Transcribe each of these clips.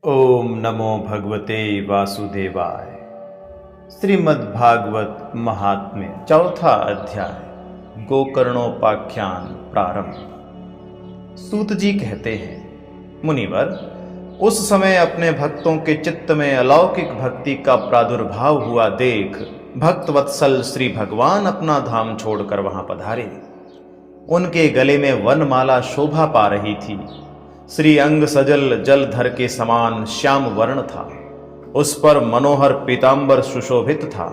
ओम नमो भगवते वासुदेवाय। श्रीमद्भागवत महात्म्य चौथा अध्याय गोकर्णोपाख्यान प्रारंभ। सूत जी कहते हैं, मुनिवर, उस समय अपने भक्तों के चित्त में अलौकिक भक्ति का प्रादुर्भाव हुआ देख भक्त वत्सल श्री भगवान अपना धाम छोड़कर वहां पधारे। उनके गले में वनमाला शोभा पा रही थी। श्री अंग सजल जलधर के समान श्याम वर्ण था। उस पर मनोहर पीतांबर सुशोभित था।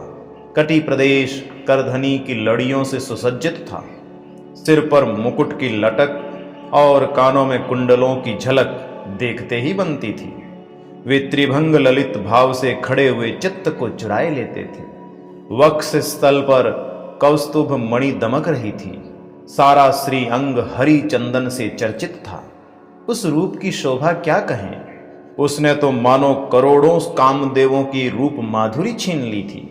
कटी प्रदेश करधनी की लड़ियों से सुसज्जित था। सिर पर मुकुट की लटक और कानों में कुंडलों की झलक देखते ही बनती थी। वे त्रिभंग ललित भाव से खड़े हुए चित्त को चुराए लेते थे। वक्ष स्थल पर कौस्तुभ मणि दमक रही थी। सारा श्री अंग हरि चंदन से चर्चित था। उस रूप की शोभा क्या कहें। उसने तो मानो करोड़ों कामदेवों की रूप माधुरी छीन ली थी।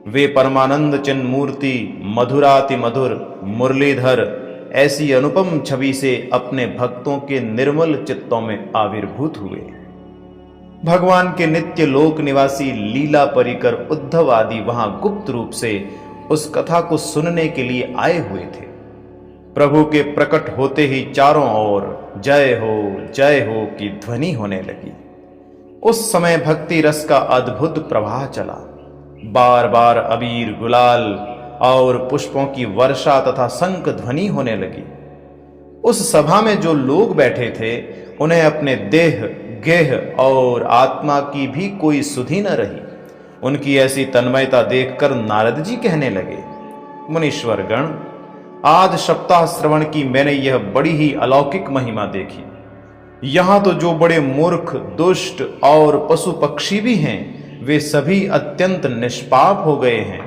वे परमानंद चिन्ह मूर्ति मधुराति मधुर मुरलीधर ऐसी अनुपम छवि से अपने भक्तों के निर्मल चित्तों में आविर्भूत हुए। भगवान के नित्य लोक निवासी लीला परिकर उद्धव आदि वहां गुप्त रूप से उस कथा को सुनने के लिए आए हुए थे। प्रभु के प्रकट होते ही चारों ओर जय हो की ध्वनि होने लगी। उस समय भक्ति रस का अद्भुत प्रवाह चला। बार बार अबीर गुलाल और पुष्पों की वर्षा तथा शंख ध्वनि होने लगी। उस सभा में जो लोग बैठे थे उन्हें अपने देह गेह और आत्मा की भी कोई सुधि न रही। उनकी ऐसी तन्मयता देखकर नारद जी कहने लगे, मुनीश्वर गण, आज सप्ताह श्रवण की मैंने यह बड़ी ही अलौकिक महिमा देखी। यहां तो जो बड़े मूर्ख दुष्ट और पशु पक्षी भी हैं, वे सभी अत्यंत निष्पाप हो गए हैं।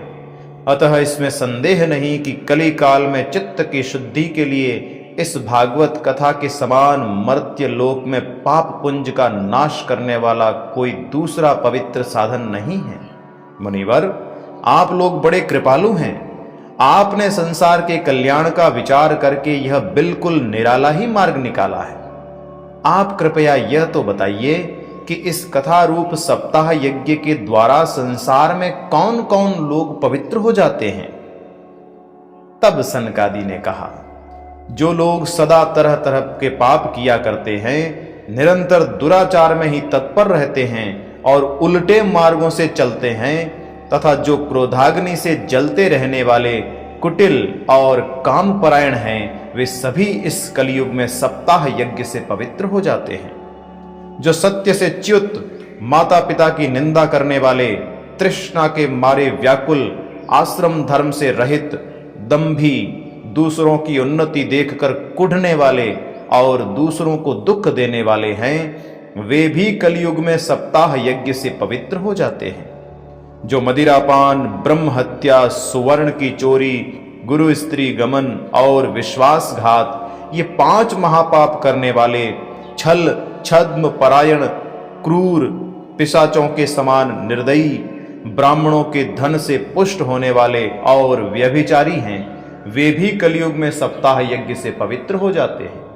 अतः इसमें संदेह नहीं कि कली काल में चित्त की शुद्धि के लिए इस भागवत कथा के समान मर्त्य लोक में पाप पुंज का नाश करने वाला कोई दूसरा पवित्र साधन नहीं है। मुनिवर, आप लोग बड़े कृपालु हैं। आपने संसार के कल्याण का विचार करके यह बिल्कुल निराला ही मार्ग निकाला है। आप कृपया यह तो बताइए कि इस कथा रूप सप्ताह यज्ञ के द्वारा संसार में कौन कौन लोग पवित्र हो जाते हैं। तब सनकादि ने कहा, जो लोग सदा तरह तरह के पाप किया करते हैं, निरंतर दुराचार में ही तत्पर रहते हैं और उल्टे मार्गों से चलते हैं, तथा जो क्रोधाग्नि से जलते रहने वाले कुटिल और कामपरायण हैं, वे सभी इस कलयुग में सप्ताह यज्ञ से पवित्र हो जाते हैं। जो सत्य से च्युत, माता पिता की निंदा करने वाले, तृष्णा के मारे व्याकुल, आश्रम धर्म से रहित, दंभी, दूसरों की उन्नति देखकर कुढ़ने वाले और दूसरों को दुख देने वाले हैं, वे भी कलयुग में सप्ताह यज्ञ से पवित्र हो जाते हैं। जो मदिरापान, ब्रह्म हत्या, सुवर्ण की चोरी, गुरु स्त्री गमन और विश्वासघात, ये 5 महापाप करने वाले, छल छद्म परायण, क्रूर, पिशाचों के समान निर्दयी, ब्राह्मणों के धन से पुष्ट होने वाले और व्यभिचारी हैं, वे भी कलयुग में सप्ताह यज्ञ से पवित्र हो जाते हैं।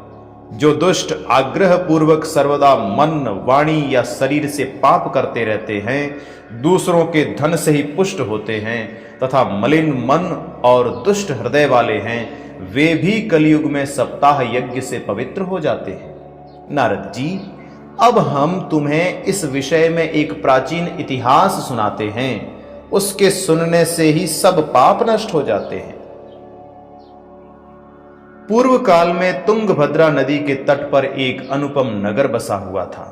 जो दुष्ट आग्रह पूर्वक सर्वदा मन, वाणी या शरीर से पाप करते रहते हैं, दूसरों के धन से ही पुष्ट होते हैं तथा मलिन मन और दुष्ट हृदय वाले हैं, वे भी कलयुग में सप्ताह यज्ञ से पवित्र हो जाते हैं। नारद जी, अब हम तुम्हें इस विषय में एक प्राचीन इतिहास सुनाते हैं। उसके सुनने से ही सब पाप नष्ट हो जाते हैं। पूर्व काल में तुंगभद्रा नदी के तट पर एक अनुपम नगर बसा हुआ था।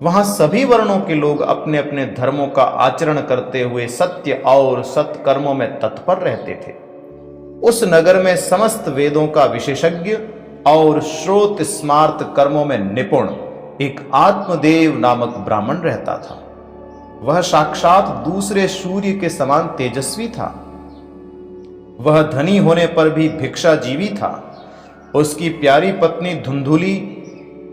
वहां सभी वर्णों के लोग अपने अपने धर्मों का आचरण करते हुए सत्य और सत्कर्मों में तत्पर रहते थे। उस नगर में समस्त वेदों का विशेषज्ञ और श्रोत स्मार्त कर्मों में निपुण एक आत्मदेव नामक ब्राह्मण रहता था। वह साक्षात दूसरे सूर्य के समान तेजस्वी था। वह धनी होने पर भी भिक्षाजीवी था। उसकी प्यारी पत्नी धुंधुली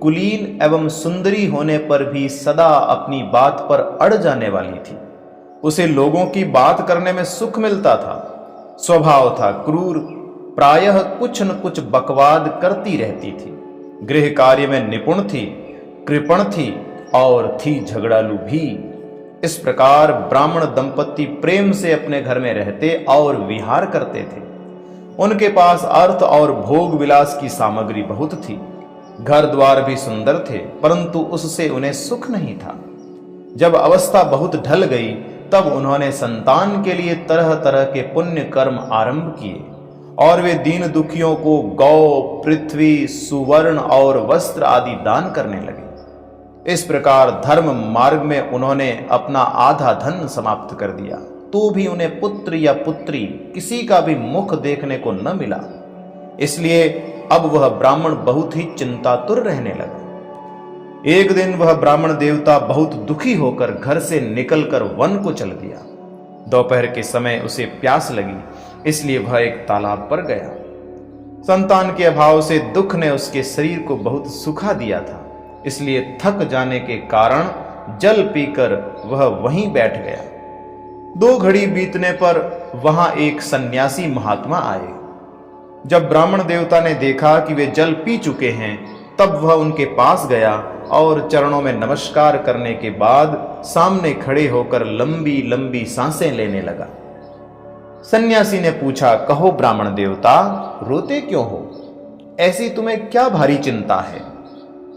कुलीन एवं सुंदरी होने पर भी सदा अपनी बात पर अड़ जाने वाली थी। उसे लोगों की बात करने में सुख मिलता था। स्वभाव था क्रूर, प्रायः कुछ न कुछ बकवाद करती रहती थी। गृह कार्य में निपुण थी, कृपण थी और थी झगड़ालू भी। इस प्रकार ब्राह्मण दंपति प्रेम से अपने घर में रहते और विहार करते थे। उनके पास अर्थ और भोग विलास की सामग्री बहुत थी। घर द्वार भी सुंदर थे, परंतु उससे उन्हें सुख नहीं था। जब अवस्था बहुत ढल गई, तब उन्होंने संतान के लिए तरह तरह के पुण्य कर्म आरंभ किए और वे दीन दुखियों को गौ, पृथ्वी, सुवर्ण और वस्त्र आदि दान करने लगे। इस प्रकार धर्म मार्ग में उन्होंने अपना आधा धन समाप्त कर दिया, तो भी उन्हें पुत्र या पुत्री किसी का भी मुख देखने को न मिला। इसलिए अब वह ब्राह्मण बहुत ही चिंतातुर रहने लगा। एक दिन वह ब्राह्मण देवता बहुत दुखी होकर घर से निकलकर वन को चल दिया। दोपहर के समय उसे प्यास लगी, इसलिए वह एक तालाब पर गया। संतान के अभाव से दुख ने उसके शरीर को बहुत सुखा दिया था, इसलिए थक जाने के कारण जल पीकर वह वहीं बैठ गया। 2 घड़ी बीतने पर वहां एक सन्यासी महात्मा आए। जब ब्राह्मण देवता ने देखा कि वे जल पी चुके हैं, तब वह उनके पास गया और चरणों में नमस्कार करने के बाद सामने खड़े होकर लंबी लंबी सांसें लेने लगा। सन्यासी ने पूछा, कहो ब्राह्मण देवता, रोते क्यों हो? ऐसी तुम्हें क्या भारी चिंता है?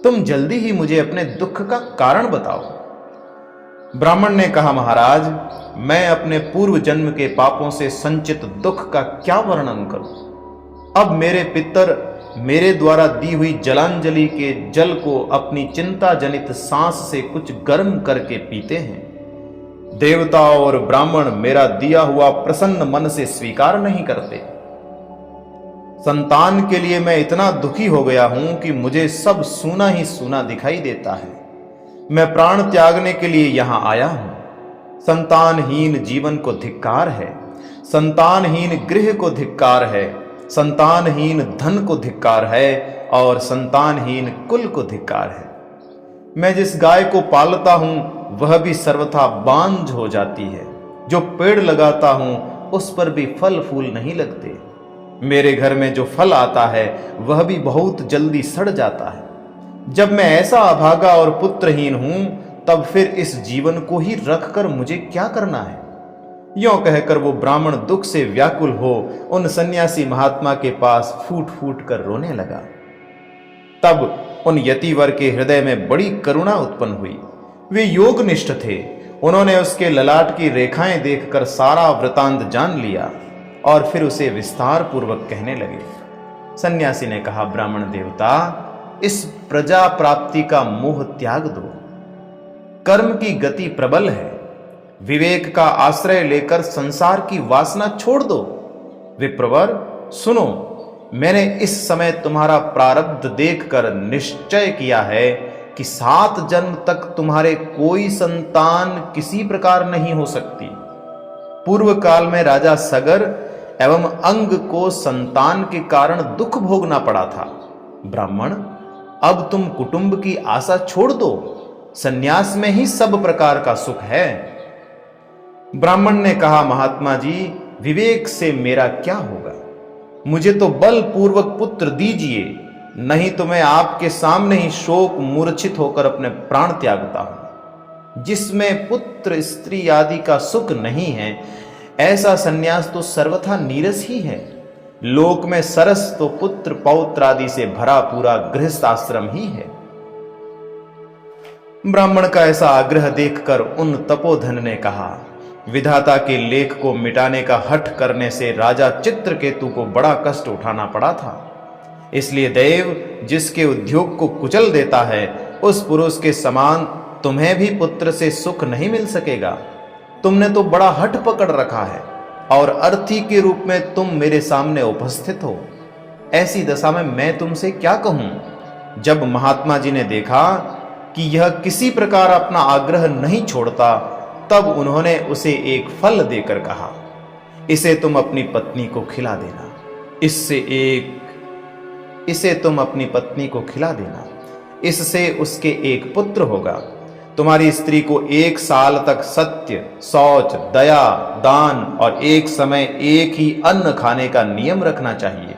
तुम जल्दी ही मुझे अपने दुख का कारण बताओ। ब्राह्मण ने कहा, महाराज, मैं अपने पूर्व जन्म के पापों से संचित दुख का क्या वर्णन करूं? अब मेरे पितर मेरे द्वारा दी हुई जलांजलि के जल को अपनी चिंता जनित सांस से कुछ गर्म करके पीते हैं। देवता और ब्राह्मण मेरा दिया हुआ प्रसन्न मन से स्वीकार नहीं करते। संतान के लिए मैं इतना दुखी हो गया हूं कि मुझे सब सूना ही सूना दिखाई देता है। मैं प्राण त्यागने के लिए यहां आया हूं। संतानहीन जीवन को धिक्कार है, संतानहीन गृह को धिक्कार है, संतानहीन धन को धिक्कार है और संतानहीन कुल को धिक्कार है। मैं जिस गाय को पालता हूं वह भी सर्वथा बांझ हो जाती है। जो पेड़ लगाता हूं उस पर भी फल फूल नहीं लगते। मेरे घर में जो फल आता है वह भी बहुत जल्दी सड़ जाता है। जब मैं ऐसा अभागा और पुत्रहीन हूं, तब फिर इस जीवन को ही रखकर मुझे क्या करना है? यों कहकर वो ब्राह्मण दुख से व्याकुल हो उन सन्यासी महात्मा के पास फूट फूट कर रोने लगा। तब उन यतिवर के हृदय में बड़ी करुणा उत्पन्न हुई। वे योगनिष्ठ थे। उन्होंने उसके ललाट की रेखाएं देखकर सारा वृतांत जान लिया और फिर उसे विस्तार पूर्वक कहने लगे। सन्यासी ने कहा, ब्राह्मण देवता, इस प्रजा प्राप्ति का मोह त्याग दो। कर्म की गति प्रबल है। विवेक का आश्रय लेकर संसार की वासना छोड़ दो। विप्रवर, सुनो, मैंने इस समय तुम्हारा प्रारब्ध देखकर निश्चय किया है कि 7 जन्म तक तुम्हारे कोई संतान किसी प्रकार नहीं हो सकती। पूर्व काल में राजा सगर एवं अंग को संतान के कारण दुख भोगना पड़ा था। ब्राह्मण, अब तुम कुटुंब की आशा छोड़ दो। संन्यास में ही सब प्रकार का सुख है। ब्राह्मण ने कहा, महात्मा जी, विवेक से मेरा क्या होगा? मुझे तो बलपूर्वक पुत्र दीजिए, नहीं तो मैं आपके सामने ही शोक मूर्छित होकर अपने प्राण त्यागता हूं। जिसमें पुत्र स्त्री आदि का सुख नहीं है, ऐसा सन्यास तो सर्वथा नीरस ही है। लोक में सरस तो पुत्र पौत्र आदि से भरा पूरा गृहस्थ आश्रम ही है। ब्राह्मण का ऐसा आग्रह देखकर उन तपोधन ने कहा, विधाता के लेख को मिटाने का हठ करने से राजा चित्रकेतु को बड़ा कष्ट उठाना पड़ा था। इसलिए देव जिसके उद्योग को कुचल देता है, उस पुरुष के समान तुम्हें भी पुत्र से सुख नहीं मिल सकेगा। तुमने तो बड़ा हठ पकड़ रखा है और अर्थी के रूप में तुम मेरे सामने उपस्थित हो। ऐसी दशा में मैं तुमसे क्या कहूं? जब महात्मा जी ने देखा कि यह किसी प्रकार अपना आग्रह नहीं छोड़ता, तब उन्होंने उसे एक फल देकर कहा, इसे तुम अपनी पत्नी को खिला देना। इसे तुम अपनी पत्नी को खिला देना, इससे उसके एक पुत्र होगा। तुम्हारी स्त्री को 1 साल तक सत्य, शौच, दया, दान और एक समय एक ही अन्न खाने का नियम रखना चाहिए।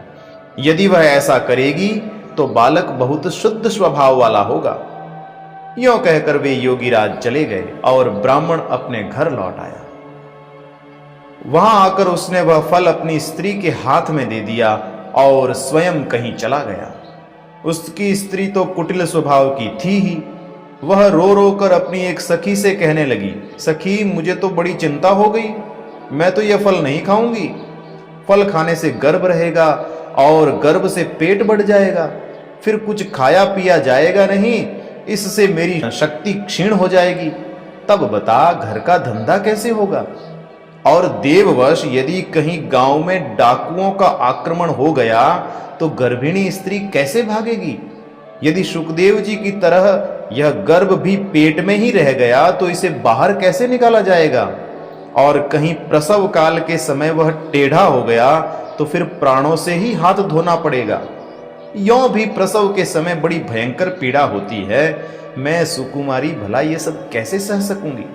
यदि वह ऐसा करेगी तो बालक बहुत शुद्ध स्वभाव वाला होगा। यों कहकर वे योगीराज चले गए और ब्राह्मण अपने घर लौट आया। वहां आकर उसने वह फल अपनी स्त्री के हाथ में दे दिया और स्वयं कहीं चला गया। उसकी स्त्री तो कुटिल स्वभाव की थी ही। वह रो रो कर अपनी एक सखी से कहने लगी, सखी मुझे तो बड़ी चिंता हो गई, मैं तो यह फल नहीं खाऊंगी। फल खाने से गर्भ रहेगा और गर्भ से पेट बढ़ जाएगा, फिर कुछ खाया पिया जाएगा नहीं, इससे मेरी शक्ति क्षीण हो जाएगी। तब बता घर का धंधा कैसे होगा? और देववश यदि कहीं गांव में डाकुओं का आक्रमण हो गया तो गर्भिणी स्त्री कैसे भागेगी? यदि सुखदेव जी की तरह यह गर्भ भी पेट में ही रह गया तो इसे बाहर कैसे निकाला जाएगा? और कहीं प्रसव काल के समय वह टेढ़ा हो गया तो फिर प्राणों से ही हाथ धोना पड़ेगा। यों भी प्रसव के समय बड़ी भयंकर पीड़ा होती है। मैं सुकुमारी भला ये सब कैसे सह सकूंगी?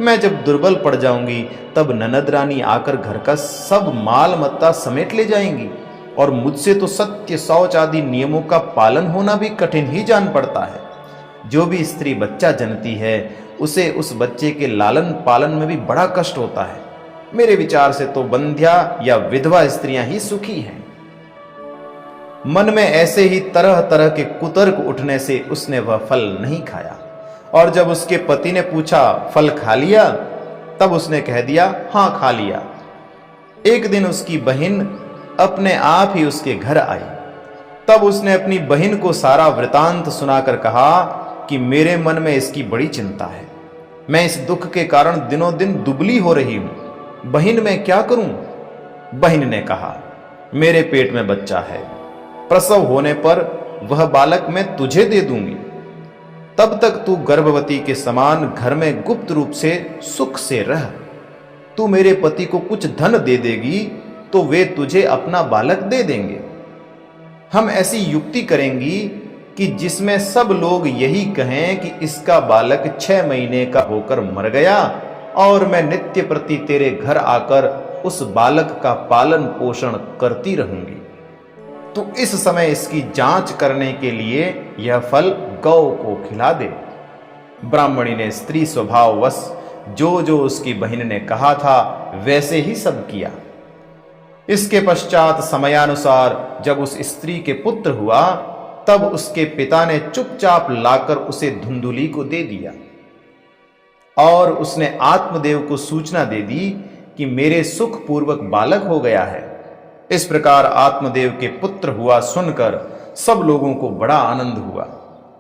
मैं जब दुर्बल पड़ जाऊंगी तब ननद रानी आकर घर का सब माल मत्ता समेट ले जाएंगी और मुझसे तो सत्य शौच आदि नियमों का पालन होना भी कठिन ही जान पड़ता है। जो भी स्त्री बच्चा जनती है उसे उस बच्चे के लालन पालन में भी बड़ा कष्ट होता है। मेरे विचार से तो बंध्या या विधवा स्त्रियां ही सुखी हैं। मन में ऐसे ही तरह तरह के कुतर्क उठने से उसने वह फल नहीं खाया और जब उसके पति ने पूछा फल खा लिया, तब उसने कह दिया हां खा लिया। एक दिन उसकी बहन अपने आप ही उसके घर आई। तब उसने अपनी बहन को सारा वृतांत सुनाकर कहा कि मेरे मन में इसकी बड़ी चिंता है, मैं इस दुख के कारण दिनों दिन दुबली हो रही हूं। बहन मैं क्या करूं? बहन ने कहा मेरे पेट में बच्चा है, प्रसव होने पर वह बालक मैं तुझे दे दूंगी। तब तक तू गर्भवती के समान घर में गुप्त रूप से सुख से रह। तू मेरे पति को कुछ धन दे देगी तो वे तुझे अपना बालक दे देंगे। हम ऐसी युक्ति करेंगी कि जिसमें सब लोग यही कहें कि इसका बालक 6 महीने का होकर मर गया और मैं नित्य प्रति तेरे घर आकर उस बालक का पालन पोषण करती रहूंगी। तो इस समय इसकी जांच करने के लिए यह फल गौ को खिला दे। ब्राह्मणी ने स्त्री स्वभाववश जो जो उसकी बहन ने कहा था वैसे ही सब किया। इसके पश्चात समयानुसार जब उस स्त्री के पुत्र हुआ तब उसके पिता ने चुपचाप लाकर उसे धुंधुली को दे दिया और उसने आत्मदेव को सूचना दे दी कि मेरे सुख पूर्वक बालक हो गया है। इस प्रकार आत्मदेव के पुत्र हुआ सुनकर सब लोगों को बड़ा आनंद हुआ।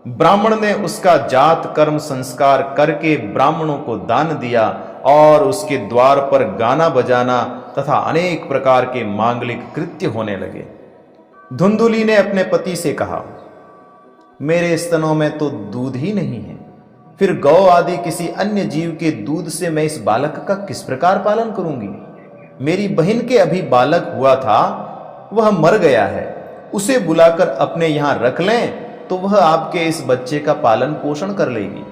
ब्राह्मण ने उसका जात कर्म संस्कार करके ब्राह्मणों को दान दिया और उसके द्वार पर गाना बजाना तथा अनेक प्रकार के मांगलिक कृत्य होने लगे। धुंधुली ने अपने पति से कहा मेरे स्तनों में तो दूध ही नहीं है, फिर गौ आदि किसी अन्य जीव के दूध से मैं इस बालक का किस प्रकार पालन करूंगी? मेरी बहन के अभी बालक हुआ था, वह मर गया है, उसे बुलाकर अपने यहां रख लें तो वह आपके इस बच्चे का पालन पोषण कर लेगी।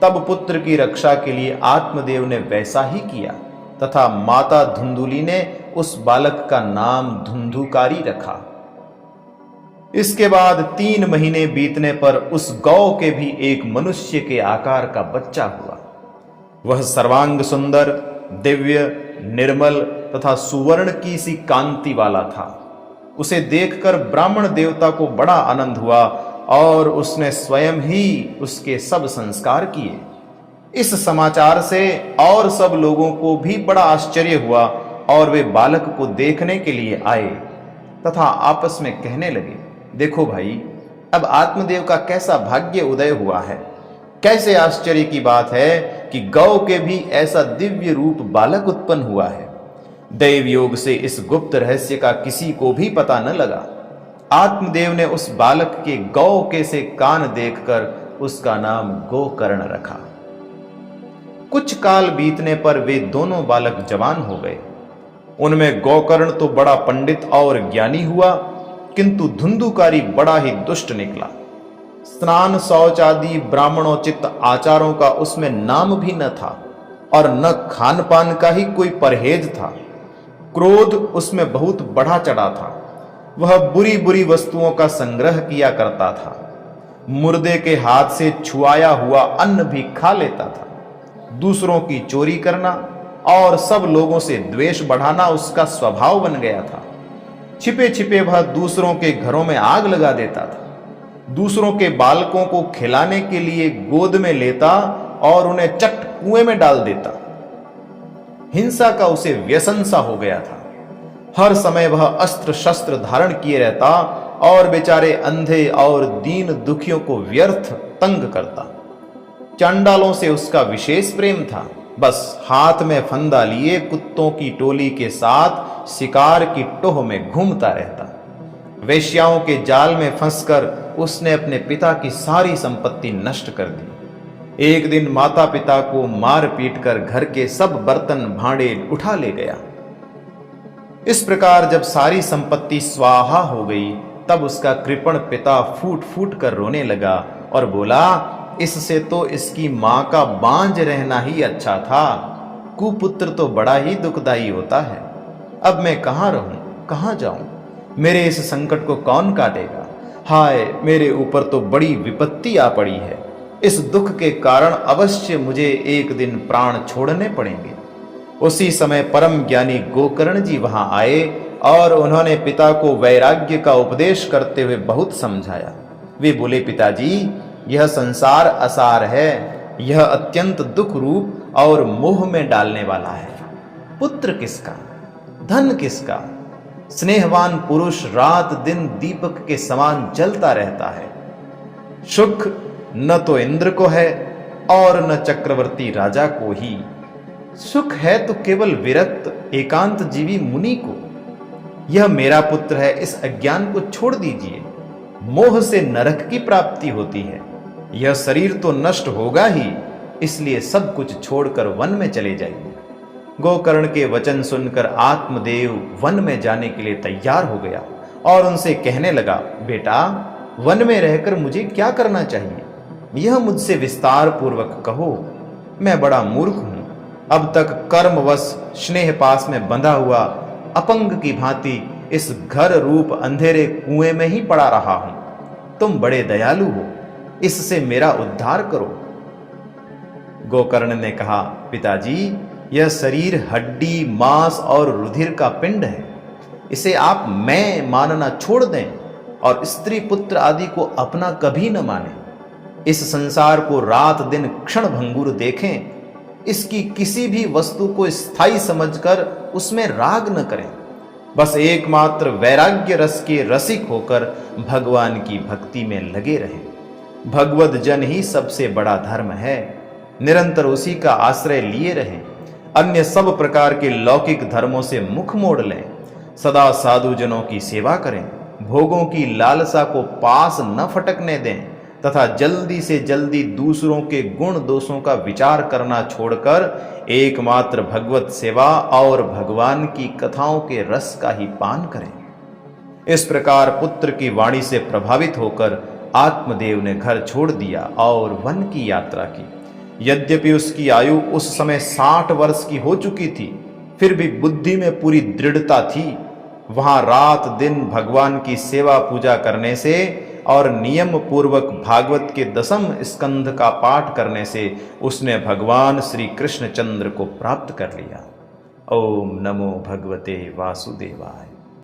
तब पुत्र की रक्षा के लिए आत्मदेव ने वैसा ही किया तथा माता धुंधुली ने उस बालक का नाम धुंधुकारी रखा। इसके बाद 3 महीने बीतने पर उस गौ के भी एक मनुष्य के आकार का बच्चा हुआ। वह सर्वांग सुंदर, दिव्य, निर्मल तथा सुवर्ण की सी कांति वाला था। उसे देखकर ब्राह्मण देवता को बड़ा आनंद हुआ और उसने स्वयं ही उसके सब संस्कार किए। इस समाचार से और सब लोगों को भी बड़ा आश्चर्य हुआ और वे बालक को देखने के लिए आए तथा आपस में कहने लगे, देखो भाई, अब आत्मदेव का कैसा भाग्य उदय हुआ है। कैसे आश्चर्य की बात है कि गौ के भी ऐसा दिव्य रूप बालक उत्पन्न हुआ है। दैव योग से इस गुप्त रहस्य का किसी को भी पता न लगा। आत्मदेव ने उस बालक के गौ के से कान देखकर उसका नाम गोकर्ण रखा। कुछ काल बीतने पर वे दोनों बालक जवान हो गए। उनमें गोकर्ण तो बड़ा पंडित और ज्ञानी हुआ, किंतु धुंधुकारी बड़ा ही दुष्ट निकला। स्नान शौच आदि ब्राह्मणोचित आचारों का उसमें नाम भी न था और न खान पान का ही कोई परहेज था। क्रोध उसमें बहुत बढ़ा चढ़ा था। वह बुरी बुरी वस्तुओं का संग्रह किया करता था। मुर्दे के हाथ से छुआया हुआ अन्न भी खा लेता था। दूसरों की चोरी करना और सब लोगों से द्वेष बढ़ाना उसका स्वभाव बन गया था। छिपे छिपे वह दूसरों के घरों में आग लगा देता था। दूसरों के बालकों को खिलाने के लिए गोद में लेता और उन्हें चट कुएं में डाल देता। हिंसा का उसे व्यसन सा हो गया था। हर समय वह अस्त्र शस्त्र धारण किए रहता और बेचारे अंधे और दीन दुखियों को व्यर्थ तंग करता। चांडालों से उसका विशेष प्रेम था। बस हाथ में फंदा लिए कुत्तों की टोली के साथ शिकार की टोह में घूमता रहता। वेश्याओं के जाल में फंसकर उसने अपने पिता की सारी संपत्ति नष्ट कर दी। एक दिन माता पिता को मार पीट कर घर के सब बर्तन भांडे उठा ले गया। इस प्रकार जब सारी संपत्ति स्वाहा हो गई, तब उसका कृपण पिता फूट फूट कर रोने लगा और बोला, इससे तो इसकी मां का बांझ रहना ही अच्छा था। कुपुत्र तो बड़ा ही दुखदाई होता है। अब मैं कहां रहूं, कहां जाऊं? मेरे इस संकट को कौन काटेगा? हाय, मेरे ऊपर तो बड़ी विपत्ति आ पड़ी है। इस दुख के कारण अवश्य मुझे एक दिन प्राण छोड़ने पड़ेंगे। उसी समय परम ज्ञानी गोकर्ण जी वहां आए और उन्होंने पिता को वैराग्य का उपदेश करते हुए बहुत समझाया। वे बोले, पिताजी, यह संसार असार है। यह अत्यंत दुख रूप और मोह में डालने वाला है। पुत्र किसका, धन किसका? स्नेहवान पुरुष रात दिन दीपक के समान जलता रहता है। सुख न तो इंद्र को है और न चक्रवर्ती राजा को ही। सुख है तो केवल विरक्त एकांत जीवी मुनि को। यह मेरा पुत्र है, इस अज्ञान को छोड़ दीजिए। मोह से नरक की प्राप्ति होती है। यह शरीर तो नष्ट होगा ही, इसलिए सब कुछ छोड़कर वन में चले जाइए। गोकर्ण के वचन सुनकर आत्मदेव वन में जाने के लिए तैयार हो गया और उनसे कहने लगा, बेटा, वन में रहकर मुझे क्या करना चाहिए? यह मुझसे विस्तार पूर्वक कहो। मैं बड़ा मूर्ख हूं। अब तक कर्मवश स्नेह पास में बंधा हुआ अपंग की भांति इस घर रूप अंधेरे कुएं में ही पड़ा रहा हूं। तुम बड़े दयालु हो, इससे मेरा उद्धार करो। गोकर्ण ने कहा, पिताजी, यह शरीर हड्डी, मांस और रुधिर का पिंड है। इसे आप मैं मानना छोड़ दें और स्त्री पुत्र आदि को अपना कभी न माने। इस संसार को रात दिन क्षण भंगुर देखें। इसकी किसी भी वस्तु को स्थायी समझकर उसमें राग न करें। बस एकमात्र वैराग्य रस के रसिक होकर भगवान की भक्ति में लगे रहें। भगवद जन ही सबसे बड़ा धर्म है। निरंतर उसी का आश्रय लिए रहें। अन्य सब प्रकार के लौकिक धर्मों से मुख मोड़ लें। सदा साधु जनों की सेवा करें। भोगों की लालसा को पास न फटकने दें तथा जल्दी से जल्दी दूसरों के गुण दोषों का विचार करना छोड़कर एकमात्र भगवत सेवा और भगवान की कथाओं के रस का ही पान करें। इस प्रकार पुत्र की वाणी से प्रभावित होकर आत्मदेव ने घर छोड़ दिया और वन की यात्रा की। यद्यपि उसकी आयु उस समय 60 वर्ष की हो चुकी थी, फिर भी बुद्धि में पूरी दृढ़ता थी। वहां रात दिन भगवान की सेवा पूजा करने से और नियम पूर्वक भागवत के 10वें स्कंध का पाठ करने से उसने भगवान श्री कृष्णचंद्र को प्राप्त कर लिया। ओम नमो भगवते वासुदेवाय।